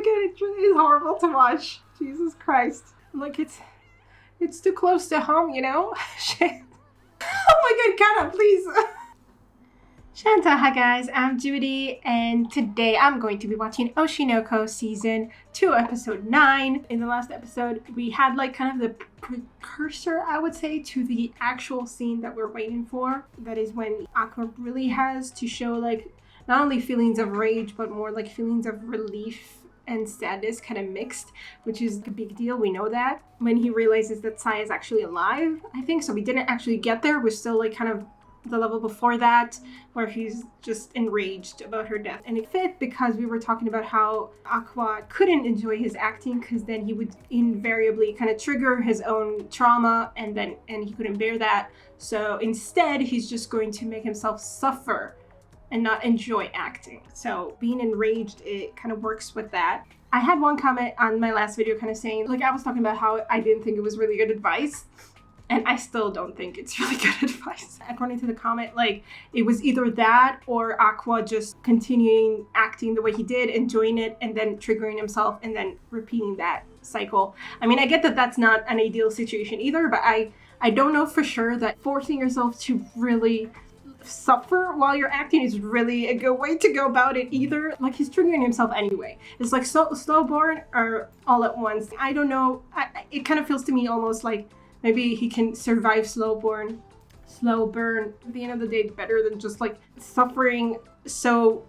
god, it really is horrible to watch. Jesus Christ. Like, it's too close to home, you know? Shit. Oh my god, Kana, please. Shanta, hi guys, I'm Judy, and today I'm going to be watching Oshi Season 2, Episode 9. In the last episode, we had like kind of the precursor, I would say, to the actual scene that we're waiting for. That is when Aqua really has to show like not only feelings of rage, but more like feelings of relief and sadness kind of mixed, which is a big deal. We know that. When he realizes that Sai is actually alive, I think. So we didn't actually get there. We're still like kind of the level before that, where he's just enraged about her death. And it fit because we were talking about how Aqua couldn't enjoy his acting because then he would invariably kind of trigger his own trauma and he couldn't bear that. So instead, he's just going to make himself suffer and not enjoy acting. So being enraged, it kind of works with that. I had one comment on my last video kind of saying, like, I was talking about how I didn't think it was really good advice. And I still don't think it's really good advice. According to the comment, like, it was either that or Aqua just continuing acting the way he did, enjoying it, and then triggering himself and then repeating that cycle. I mean, I get that that's not an ideal situation either, but I don't know for sure that forcing yourself to really suffer while you're acting is really a good way to go about it either. Like, he's triggering himself anyway. It's like slow burn or all at once. I don't know. It kind of feels to me almost like maybe he can survive slow burn at the end of the day better than just like suffering so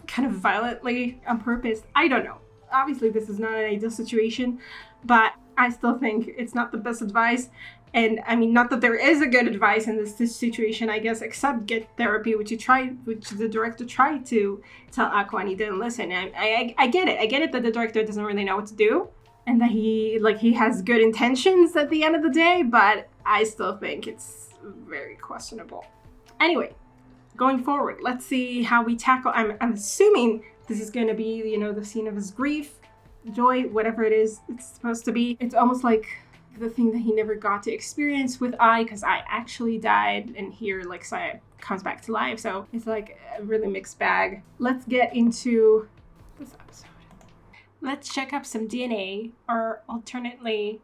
kind of violently on purpose. I don't know. Obviously, this is not an ideal situation, but I still think it's not the best advice. And I mean, not that there is a good advice in this situation, I guess, except get therapy, which the director tried to tell Aqua and he didn't listen. I get it. I get it that the director doesn't really know what to do and that he has good intentions at the end of the day, but I still think it's very questionable. Anyway, going forward, let's see how we tackle. I'm assuming this is going to be, you know, the scene of his grief, joy, whatever it is it's supposed to be. It's almost like the thing that he never got to experience with Ai, because Ai actually died, and here like Sai comes back to life. So it's like a really mixed bag. Let's get into this episode. Let's check up some DNA, or alternately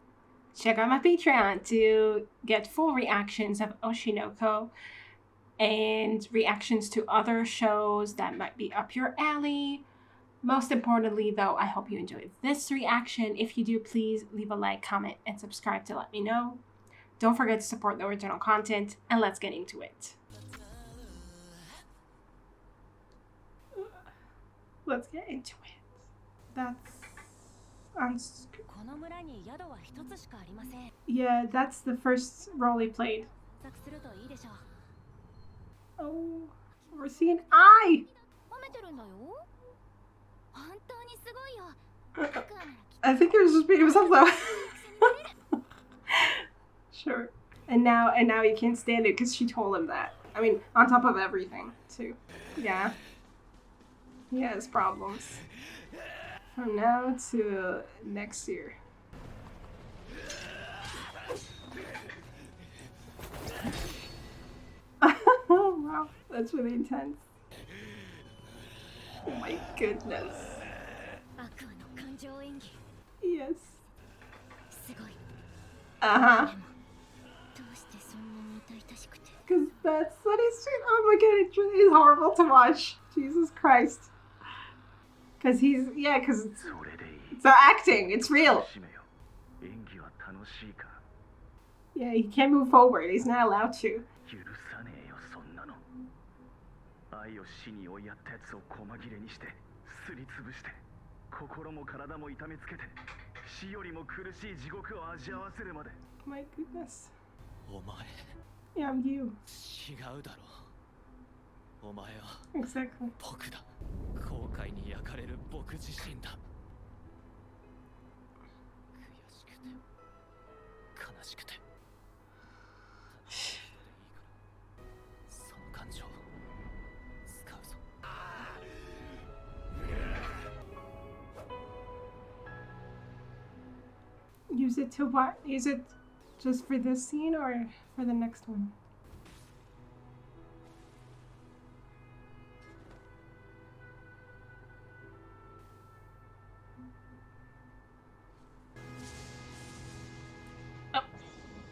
check out my Patreon to get full reactions of Oshi and reactions to other shows that might be up your alley. Most importantly, though, I hope you enjoyed this reaction. If you do, please leave a like, comment, and subscribe to let me know. Don't forget to support the original content, and let's get into it. Let's get into it. Yeah, that's the first role he played. Oh, we're seeing Ai! I think he was just being himself though. Sure. And now he can't stand it because she told him that. I mean, on top of everything, too. Yeah. He has problems. From now to next year. Wow, that's really intense. Oh my goodness. Yes. Because that's what he's doing. Oh my god, it really is horrible to watch. Jesus Christ. Because because it's not acting, it's real. Yeah, he can't move forward, he's not allowed to. My goodness. Yeah, I'm you. Exactly. Use it to what? Use it just for this scene or for the next one?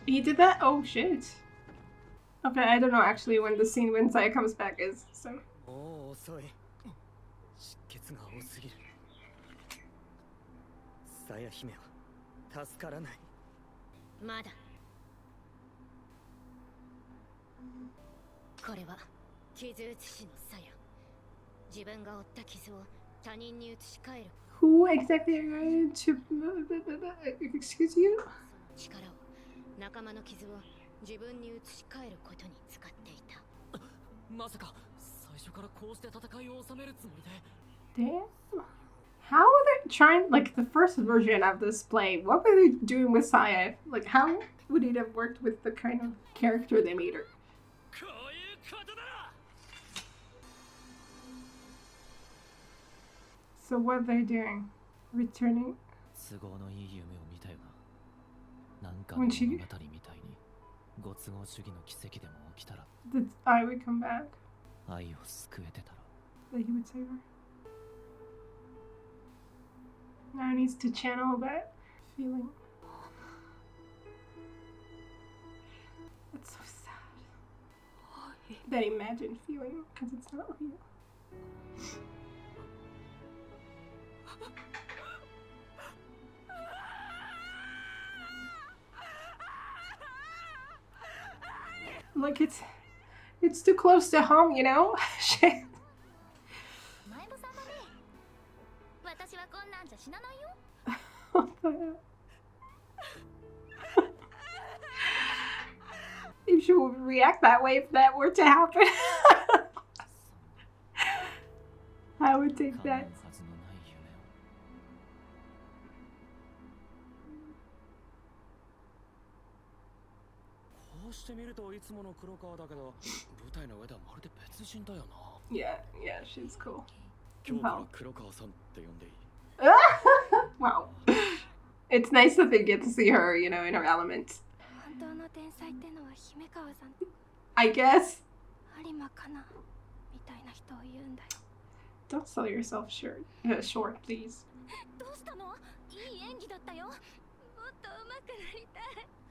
He did that? Oh shit. Okay, I don't know actually when the scene when Saya comes back is, so. もう遅い。出血が多すぎる。さや姫は助からない。まだ。これは傷写しのさや。自分が負った傷を他人に移し替える。Who exactly are you to excuse you? その力を仲間の傷を自分に移し替えることに使っていた。まさか最初からこうして戦いを収めるつもりで。Damn. How are they trying, like the first version of this play, what were they doing with Saya? Like, how would it have worked with the kind of character they made her? So what are they doing? Returning? When she... Did I would come back? That he would save her? Now he needs to channel that feeling. That's so sad. That imagined feeling, because it's not real. Like it's too close to home, you know? Shit. What the hell? If she would react that way if that were to happen. I would take that. Yeah, she's cool. Wow. It's nice that they get to see her, you know, in her element. I guess. Don't sell yourself short, please.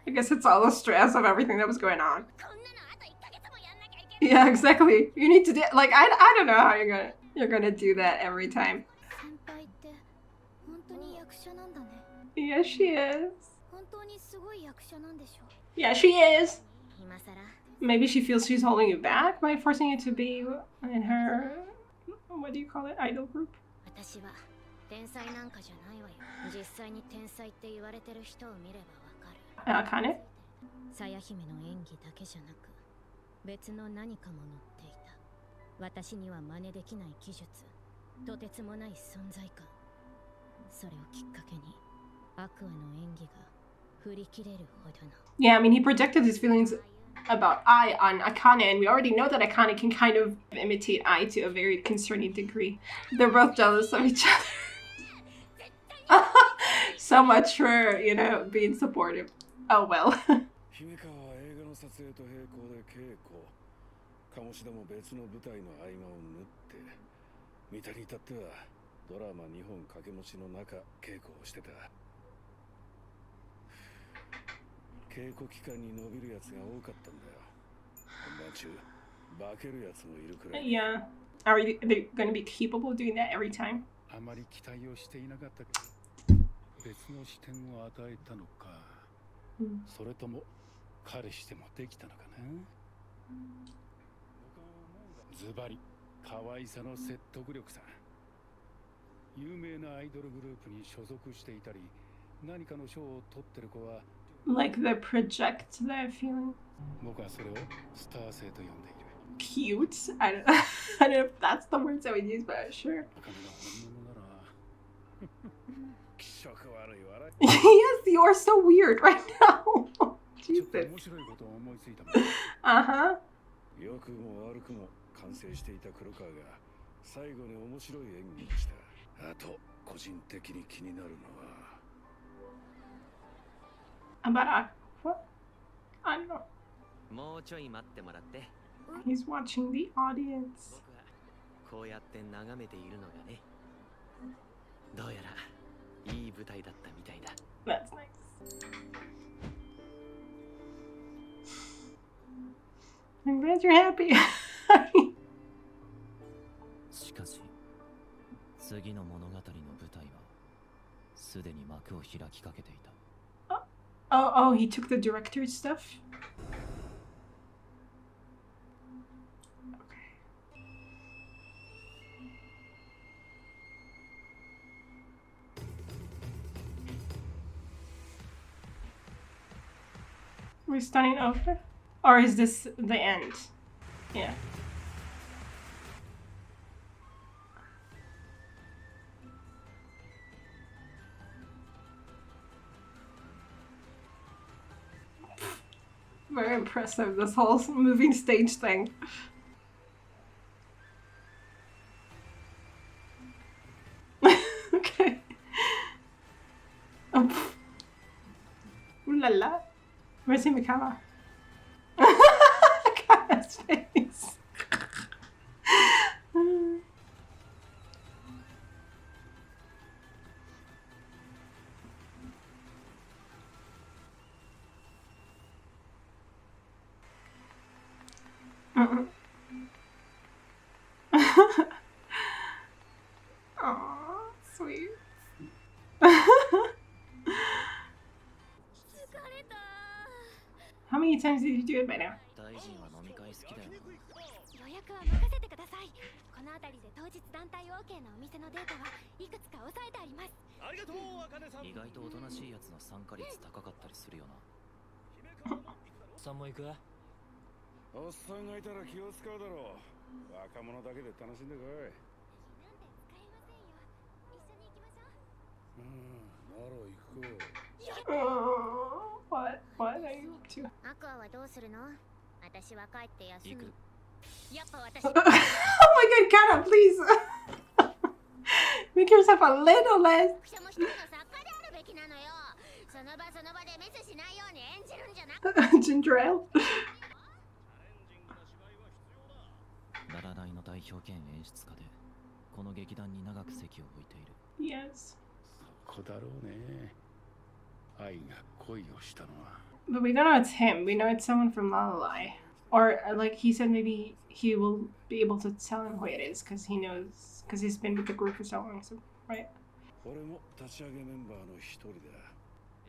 I guess it's all the stress of everything that was going on. Yeah, exactly. You need to do, like, I don't know how you're gonna do that every time. Yeah, she is. Yeah, she is. Maybe she feels she's holding you back by forcing you to be in her, what do you call it, idol group? Akane? さや姫の演技だけじゃなく別の何かも乗っていた。私には真似できない技術、とてつもない存在感。それをきっかけにアクアの演技が振り切れるほどの。Yeah, I mean, he projected his feelings about Ai on Akane, and we already know that Akane can kind of imitate Ai to a very concerning degree. They're both jealous of each other. So much for, you know, being supportive. Oh well. himekawa は映画の撮影と並行で稽古。鴨志田も別の舞台の合間を縫って、三田に至ってはドラマ2本掛け持ちの中稽古をしてた。稽古期間に伸びるやつが多かったんだよ。本番中、化けるやつもいるくらい。Yeah. Are they going to be capable of doing that every time? あまり期待をしていなかったけど、別の視点を与えたのか。それとも彼氏でもできたのかな。ズバリ可愛さの説得力さ。有名なアイドルグループに所属していたり、何かの賞を取ってる子は Like they project that feeling. 僕はそれをスター性と呼んでいる。Cute? I don't know if that's the words I would use, but sure. Yes, you are so weird right now. Jesus. Uh-huh. 良くも悪くも完成していた黒川が最後に面白い演技をした。あと個人的に気になるのは About aqua? I don't know. もうちょい待ってもらって。He's watching the audience. こうやって眺めているのがね。どうやらいい舞台だったみたいだ。That's nice. I'm glad you're happy. しかし次の物語の舞台はすでに幕を開きかけていた。Oh, he took the director's stuff? We're starting over? Or is this the end? Yeah. Very impressive, this whole moving stage thing. Okay. Oh. Ooh la la. Where's himekawa? Kana's face. Aw, sweet. How many times did you do it by now? 大臣は飲み会好きだよな。予約は任せてください。この辺りで当日団体 OK なお店のデータはいくつか押さえてあります。ありがとう、あかねさん。意外とおとなしいやつの参加率高かったりするよな。さんも行く？おっさんがいたら気を使うだろう。若者だけで楽しんでこい。なんで使いませんよ。一緒に行きましょう。なら行こう。What are you up to? アクアはどうするの？私は帰って休む。やっぱ私。Oh my god, Kana, please! Make yourself a little less. くしゃも一人の作家であるべきなのよ。その場その場でミスしないように演じるんじゃなくて。Ginger ale? ララライの代表兼演出家でこの劇団に長く席を置いている。 Yes. そこだろうね。愛が恋をしたのは。 But we don't know it's him. We know it's someone from Lalai. Or, like he said, maybe he will be able to tell him who it is because he knows, because he's been with the group for so long, so, right? 俺も立ち上げメンバーの一人だ。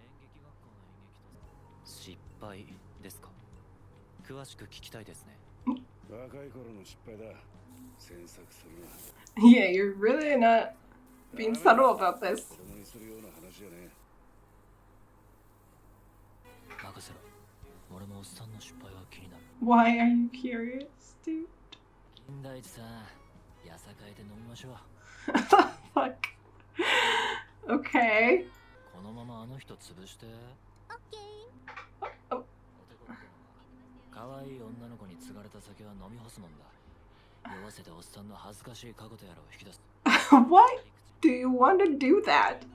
演劇学校の演劇と失敗ですか？詳しく聞きたいですね。若い頃の失敗だ。詮索するな。Yeah, you're really not being subtle about this. 子供にするような話じゃねえ。任せろ。俺もおっさんの失敗は気になる。Why are you curious, dude? 金田一さん、やさかいで飲みましょう。Fuck. Okay. このままあの人潰して。オッケー。Oh. 可愛い女の子に継がれた酒は飲み干すもんだ。酔わせておっさんの恥ずかしい過去とやらを引き出す。Why do you want to do that?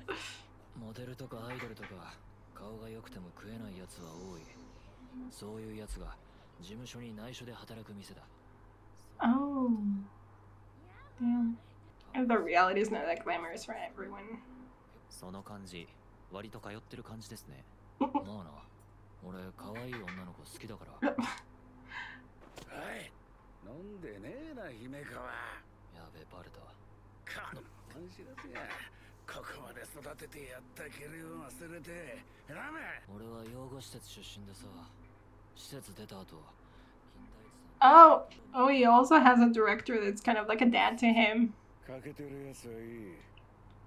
モデルとかアイドルとか顔が良くても食えないやつは多い。そういうやつが事務所に内緒で働く店だ。Oh. Damn. And the reality is not that glamorous for everyone. その感じ、割と通ってる感じですね。まあな、俺可愛い女の子好きだから。はい。飲んでねえな、姫川。やべ、バレた。かの感じですや。ここまで育ててやったけりを忘れて。ラメ。俺は養護施設出身でさ、施設出た後、Oh, he also has a director that's kind of like a dad to him. 欠けてるやつはいい。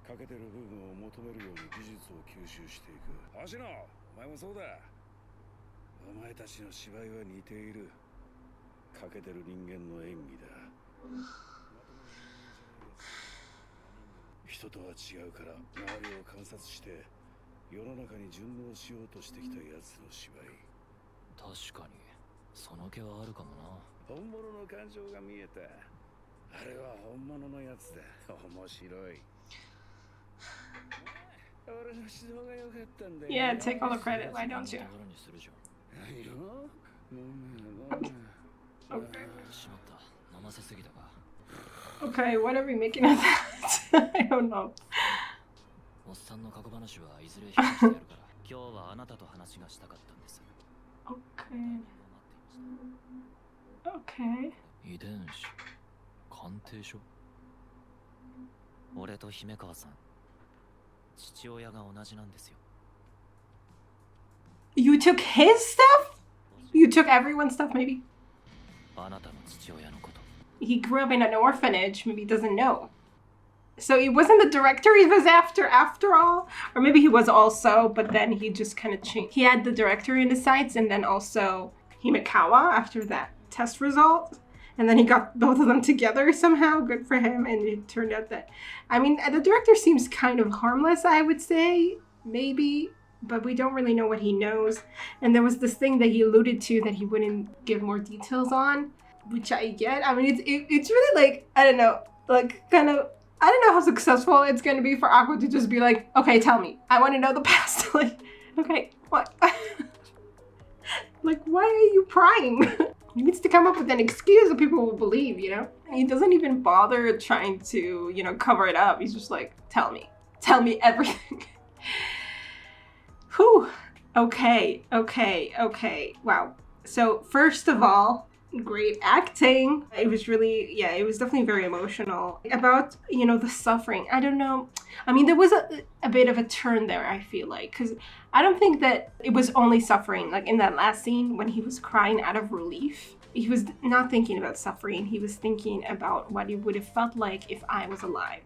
欠けてる部分を求めるように技術を吸収していく。足野、お前もそうだ。お前たちの芝居は似ている。欠けてる人間の演技だ。人とは違うから周りを観察して世の中に順応しようとしてきたやつの芝居。確かにその気はあるかもな。本物の感情が見えた。あれは本物のやつだ。面白い。俺の指導が良かったんだよ。Yeah, take all the credit. Why don't you? いいよ。Okay. しまった。飲ませすぎたか。Okay, what are we making of that? I don't know. おっさんの過去話はいずれ引き出してやるから。今日はあなたと話がしたかったんです。Okay. Okay. 遺伝子鑑定書。俺と姫川さん、父親が同じなんですよ。 You took his stuff? You took everyone's stuff, maybe? あなたの父親のこと。 He grew up in an orphanage. Maybe he doesn't know. So he wasn't the director he was after all? Or maybe he was also, but then he just kind of changed. He had the director in his sights and then also Himekawa after that test result. And then he got both of them together somehow. Good for him. And it turned out that, I mean, the director seems kind of harmless, I would say. Maybe. But we don't really know what he knows. And there was this thing that he alluded to that he wouldn't give more details on, which I get. I mean, it's really like, I don't know, like kind of, I don't know how successful it's going to be for Aqua to just be like, okay, tell me. I want to know the past. Like, okay, what? Like, why are you prying? He needs to come up with an excuse that people will believe, you know? He doesn't even bother trying to, you know, cover it up. He's just like, tell me everything. Whew. Okay. Wow. So first of all, great acting. It was really, yeah, it was definitely very emotional. About, you know, the suffering. I don't know. I mean, there was a bit of a turn there, I feel like, because I don't think that it was only suffering. Like in that last scene when he was crying out of relief, he was not thinking about suffering. He was thinking about what it would have felt like if I was alive.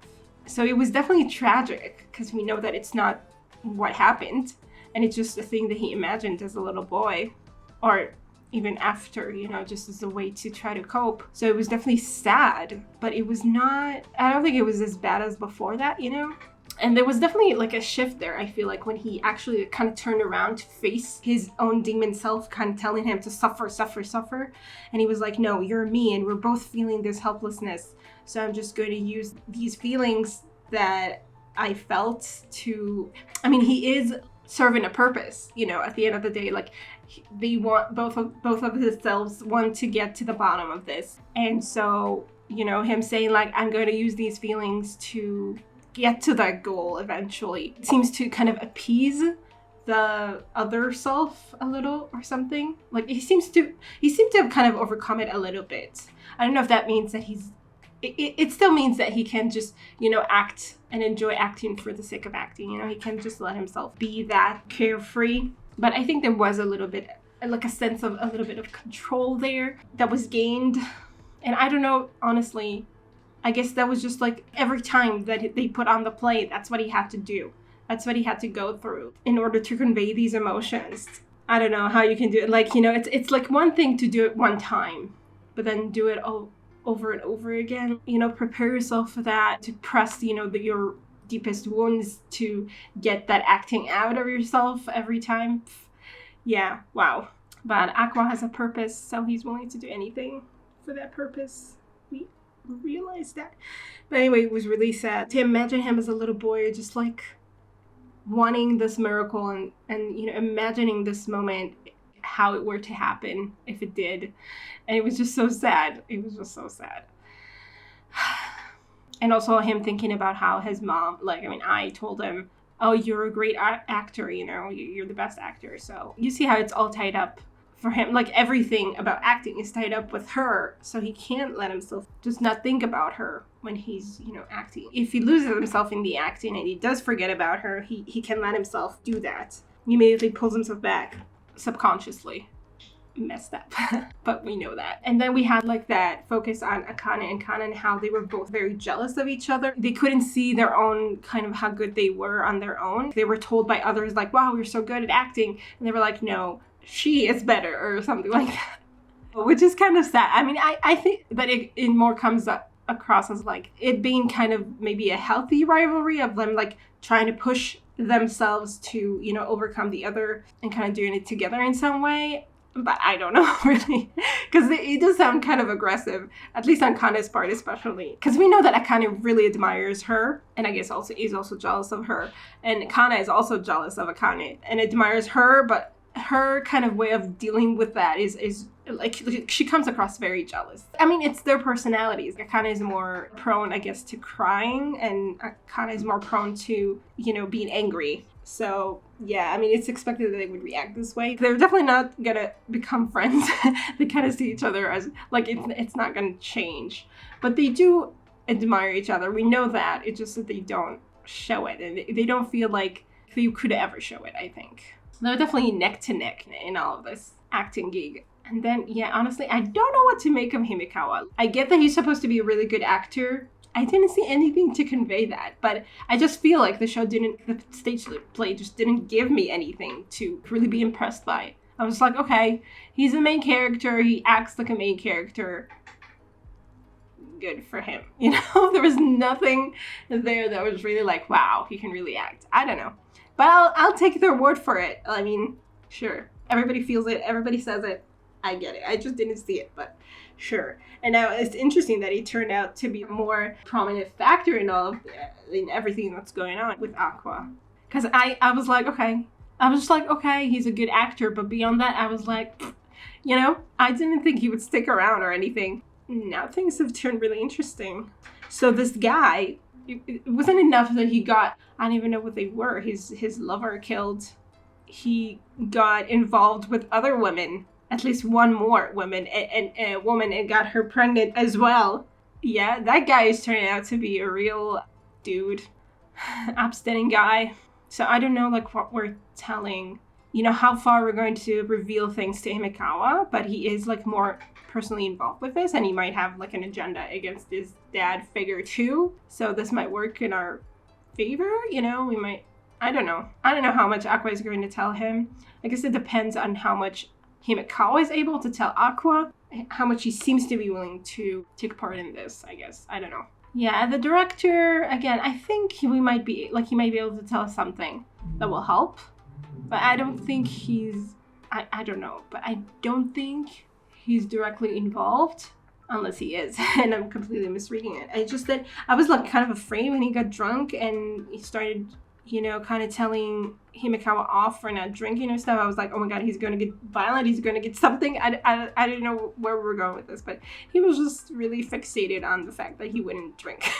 So it was definitely tragic because we know that it's not what happened. And it's just a thing that he imagined as a little boy, or even after, you know, just as a way to try to cope. So it was definitely sad, but it was not, I don't think it was as bad as before that, you know? And there was definitely like a shift there, I feel like, when he actually kind of turned around to face his own demon self, kind of telling him to suffer. And he was like, no, you're me, and we're both feeling this helplessness. So I'm just going to use these feelings that I felt to, I mean, he is serving a purpose, you know, at the end of the day. Like, they want, both of his selves want to get to the bottom of this. And so, you know, him saying like, I'm going to use these feelings to get to that goal eventually, it seems to kind of appease the other self a little or something. Like he seemed to have kind of overcome it a little bit. I don't know if that means that it still means that he can just, you know, act and enjoy acting for the sake of acting. You know, he can just let himself be that carefree. But I think there was a little bit, like a sense of a little bit of control there that was gained. And I don't know, honestly, I guess that was just like every time that they put on the play, that's what he had to do. That's what he had to go through in order to convey these emotions. I don't know how you can do it. Like, you know, it's like one thing to do it one time, but then do it over and over again. You know, prepare yourself for that, to press, you know, your deepest wounds, to get that acting out of yourself every time. Yeah, wow. But Aqua has a purpose, so he's willing to do anything for that purpose. We realized that. But anyway, it was really sad to imagine him as a little boy, just like wanting this miracle and you know, imagining this moment, how it were to happen if it did. And it was just so sad. It was just so sad. And also him thinking about how his mom, like, I mean, I told him, oh, you're a great actor, you know, you're the best actor. So you see how it's all tied up for him. Like, everything about acting is tied up with her. So he can't let himself just not think about her when he's, you know, acting. If he loses himself in the acting and he does forget about her, he can let himself do that. He immediately pulls himself back subconsciously. Messed up. But we know that. And then we had like that focus on Akane and Kana and how they were both very jealous of each other. They couldn't see their own kind of how good they were on their own. They were told by others like, wow, you're so good at acting. And they were like, no, she is better, or something like that. Which is kind of sad. I mean, I think that it more comes across as like it being kind of maybe a healthy rivalry of them like trying to push themselves to, you know, overcome the other and kind of doing it together in some way. But I don't know, really, because it does sound kind of aggressive, at least on Kana's part especially. Because we know that Akane really admires her, and I guess also is also jealous of her. And Kana is also jealous of Akane and admires her, but her kind of way of dealing with that is like she comes across very jealous. I mean, it's their personalities. Akane is more prone, I guess, to crying, and Akane is more prone to, you know, being angry. So yeah, I mean, it's expected that they would react this way. They're definitely not gonna become friends. They kind of see each other as like it's not gonna change, but they do admire each other. We know that. It's just that they don't show it, and they don't feel like they could ever show it. I think they're definitely neck to neck in all of this acting gig. And then, yeah, honestly, I don't know what to make of Himekawa. I get that he's supposed to be a really good actor. I didn't see anything to convey that, but I just feel like the stage play just didn't give me anything to really be impressed by. I was like, okay, he's a main character, he acts like a main character. Good for him. You know, there was nothing there that was really like, wow, he can really act. I don't know. But I'll take their word for it. I mean, sure. Everybody feels it, everybody says it. I get it. I just didn't see it, but sure. And now it's interesting that he turned out to be a more prominent factor in in everything that's going on with Aqua. Because I was like, okay. I was just like, okay, he's a good actor. But beyond that, I was like, you know, I didn't think he would stick around or anything. Now things have turned really interesting. So this guy, it wasn't enough that he got, I don't even know what they were, his lover killed. He got involved with other women. At least one more woman, and a woman, and got her pregnant as well. Yeah, that guy is turning out to be a real dude, upstanding guy. So I don't know, like, what we're telling, you know, how far we're going to reveal things to Himekawa, but he is, like, more personally involved with this, and he might have, like, an agenda against his dad figure too. So this might work in our favor, you know, we might, I don't know. I don't know how much Aqua is going to tell him. I guess it depends on how much Himekawa is able to tell Aqua, how much he seems to be willing to take part in this, I guess. I don't know. Yeah, the director, again, I think he might be able to tell us something that will help. But I don't think I don't know, but I don't think he's directly involved, unless he is, and I'm completely misreading it. I just that I was like kind of afraid when he got drunk and he started, you know, kind of telling Himekawa off for not drinking or stuff. I was like, oh my god, he's going to get violent, he's going to get something. I didn't know where we were going with this, but he was just really fixated on the fact that he wouldn't drink.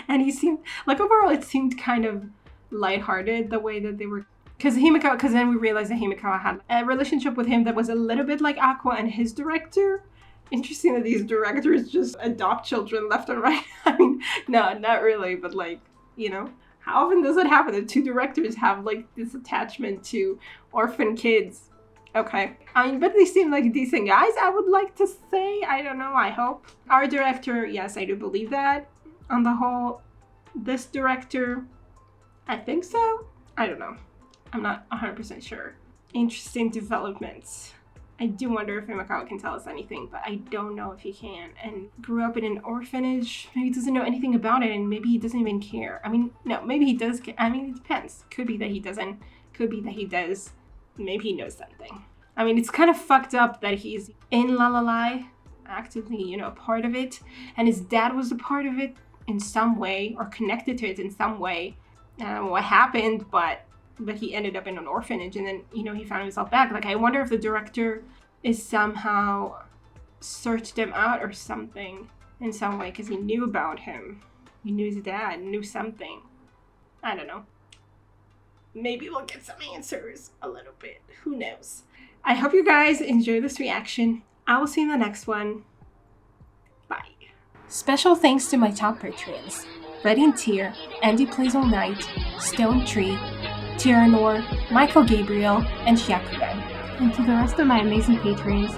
And he seemed, like, overall, it seemed kind of lighthearted, the way that they were, because then we realized that Himekawa had a relationship with him that was a little bit like Aqua and his director. Interesting that these directors just adopt children left and right. I mean, no, not really, but like, you know, how often does it happen that two directors have like this attachment to orphan kids? Okay. I mean, but they seem like decent guys, I would like to say. I don't know, I hope. Our director, yes, I do believe that. On the whole, this director, I think so. I don't know. I'm not 100% sure. Interesting developments. I do wonder if Himekawa can tell us anything, but I don't know if he can. And grew up in an orphanage. Maybe he doesn't know anything about it, and maybe he doesn't even care. I mean, no, maybe he does care. I mean, it depends. Could be that he doesn't. Could be that he does. Maybe he knows something. I mean, it's kind of fucked up that he's in Lalala, actively, you know, a part of it, and his dad was a part of it in some way, or connected to it in some way. I don't know what happened, but he ended up in an orphanage, and then, you know, he found himself back. Like, I wonder if the director is somehow searched him out or something in some way, because he knew about him. He knew his dad, knew something. I don't know. Maybe we'll get some answers a little bit. Who knows? I hope you guys enjoy this reaction. I will see you in the next one. Bye. Special thanks to my top patrons: Radiant Tear, Andy Plays All Night, Stone Tree, Tyrannor, Michael Gabriel, and Shakugan. And to the rest of my amazing patrons,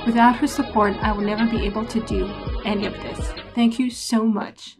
without whose support I would never be able to do any of this. Thank you so much.